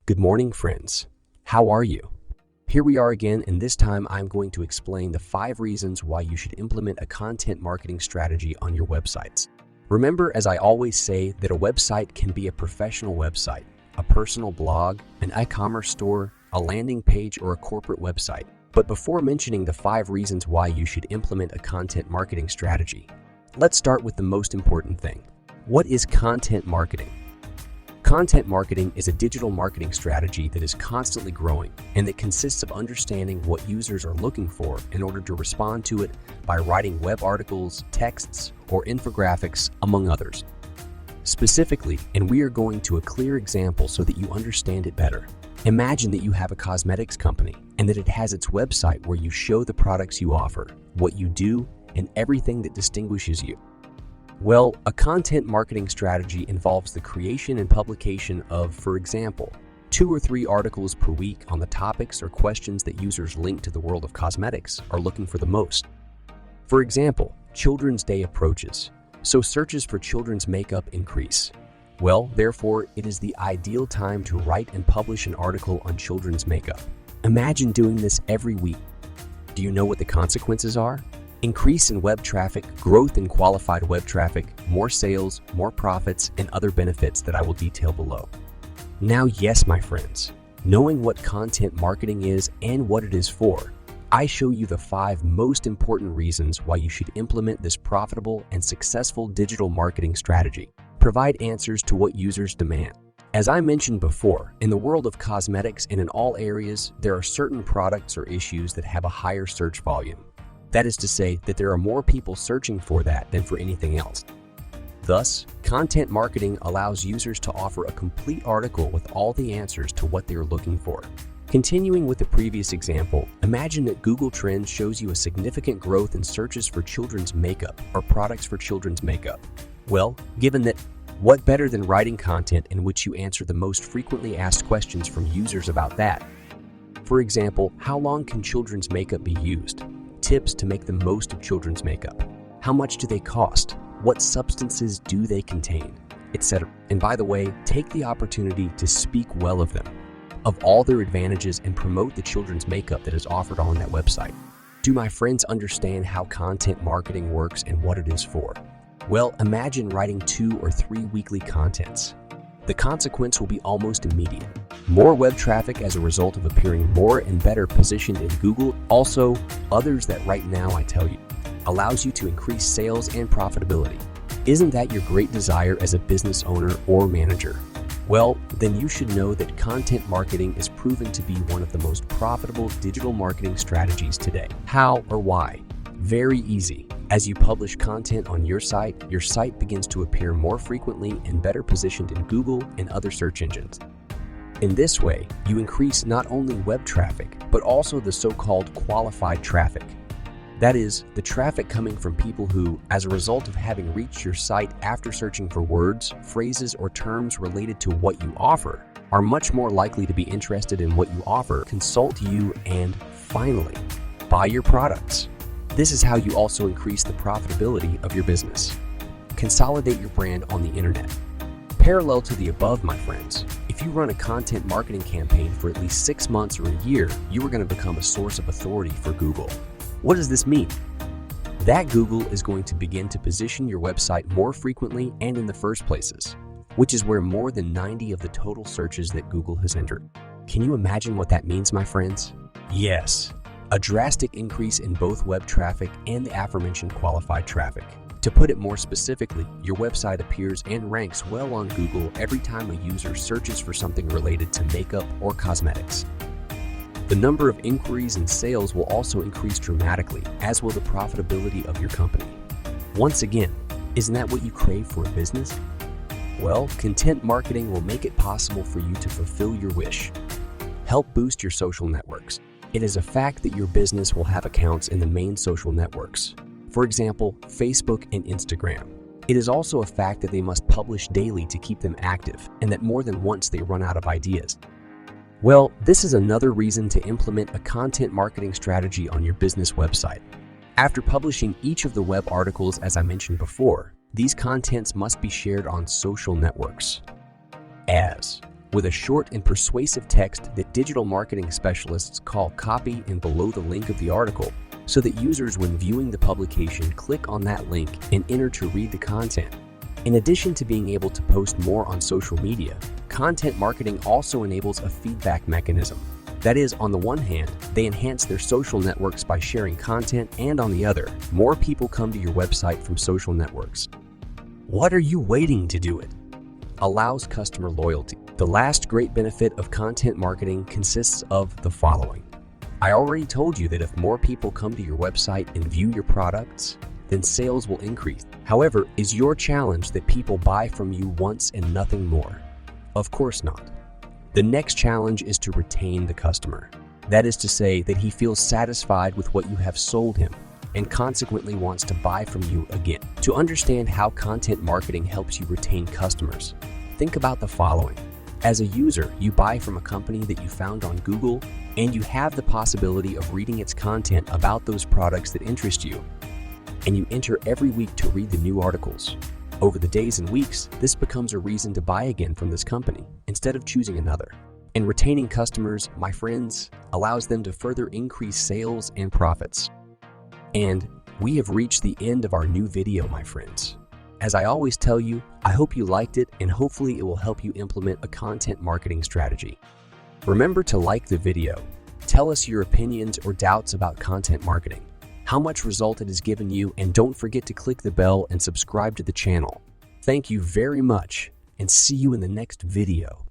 Good morning, friends. How are you? Here we are again, and this time I'm going to explain the 5 reasons why you should implement a content marketing strategy on your websites. Remember, as I always say, that a website can be a professional website, a personal blog, an e-commerce store, a landing page, or a corporate website. But before mentioning the 5 reasons why you should implement a content marketing strategy, let's start with the most important thing. What is content marketing? Content marketing is a digital marketing strategy that is constantly growing and that consists of understanding what users are looking for in order to respond to it by writing web articles, texts, or infographics, among others. Specifically, and we are going to a clear example so that you understand it better. Imagine that you have a cosmetics company and that it has its website where you show the products you offer, what you do, and everything that distinguishes you. Well, a content marketing strategy involves the creation and publication of, for example, 2 or 3 articles per week on the topics or questions that users linked to the world of cosmetics are looking for the most. For example, Children's Day approaches, so searches for children's makeup increase. Well, therefore, it is the ideal time to write and publish an article on children's makeup. Imagine doing this every week. Do you know what the consequences are? Increase in web traffic, growth in qualified web traffic, more sales, more profits, and other benefits that I will detail below. Now, yes, my friends, knowing what content marketing is and what it is for, I show you the 5 most important reasons why you should implement this profitable and successful digital marketing strategy. Provide answers to what users demand. As I mentioned before, in the world of cosmetics and in all areas, there are certain products or issues that have a higher search volume. That is to say that there are more people searching for that than for anything else. Thus, content marketing allows users to offer a complete article with all the answers to what they are looking for. Continuing with the previous example, imagine that Google Trends shows you a significant growth in searches for children's makeup or products for children's makeup. Well, given that, what better than writing content in which you answer the most frequently asked questions from users about that? For example, how long can children's makeup be used? Tips to make the most of children's makeup. How much do they cost? What substances do they contain? Etc. And by the way, take the opportunity to speak well of them, of all their advantages, and promote the children's makeup that is offered on that website. Do my friends understand how content marketing works and what it is for? Well, imagine writing 2 or 3 weekly contents. The consequence will be almost immediate. More web traffic as a result of appearing more and better positioned in Google. Also, others that right now I tell you, allows you to increase sales and profitability. Isn't that your great desire as a business owner or manager? Well, then you should know that content marketing is proven to be one of the most profitable digital marketing strategies today. How or why? Very easy. As you publish content on your site begins to appear more frequently and better positioned in Google and other search engines. In this way, you increase not only web traffic, but also the so-called qualified traffic. That is, the traffic coming from people who, as a result of having reached your site after searching for words, phrases, or terms related to what you offer, are much more likely to be interested in what you offer, consult you, and finally, buy your products. This is how you also increase the profitability of your business. Consolidate your brand on the internet. Parallel to the above, my friends, if you run a content marketing campaign for at least 6 months or a year, you are going to become a source of authority for Google. What does this mean? That Google is going to begin to position your website more frequently and in the first places, which is where more than 90 of the total searches that Google has entered. Can you imagine what that means, my friends? Yes. A drastic increase in both web traffic and the aforementioned qualified traffic. To put it more specifically, your website appears and ranks well on Google every time a user searches for something related to makeup or cosmetics. The number of inquiries and sales will also increase dramatically, as will the profitability of your company. Once again, isn't that what you crave for a business? Well, content marketing will make it possible for you to fulfill your wish. Help boost your social networks. It is a fact that your business will have accounts in the main social networks. For example, Facebook and Instagram. It is also a fact that they must publish daily to keep them active, and that more than once they run out of ideas. Well, this is another reason to implement a content marketing strategy on your business website. After publishing each of the web articles, as I mentioned before, these contents must be shared on social networks. As with a short and persuasive text that digital marketing specialists call copy and below the link of the article, so that users, when viewing the publication, click on that link and enter to read the content. In addition to being able to post more on social media, content marketing also enables a feedback mechanism. That is, on the one hand, they enhance their social networks by sharing content, and on the other, more people come to your website from social networks. What are you waiting to do it? Allows customer loyalty. The last great benefit of content marketing consists of the following. I already told you that if more people come to your website and view your products, then sales will increase. However, is your challenge that people buy from you once and nothing more? Of course not. The next challenge is to retain the customer. That is to say that he feels satisfied with what you have sold him and consequently wants to buy from you again. To understand how content marketing helps you retain customers, think about the following. As a user, you buy from a company that you found on Google, and you have the possibility of reading its content about those products that interest you. And you enter every week to read the new articles. Over the days and weeks, this becomes a reason to buy again from this company instead of choosing another. And retaining customers, my friends, allows them to further increase sales and profits. And we have reached the end of our new video, my friends. As I always tell you, I hope you liked it, and hopefully it will help you implement a content marketing strategy. Remember to like the video. Tell us your opinions or doubts about content marketing, how much result it has given you, and don't forget to click the bell and subscribe to the channel. Thank you very much, and see you in the next video.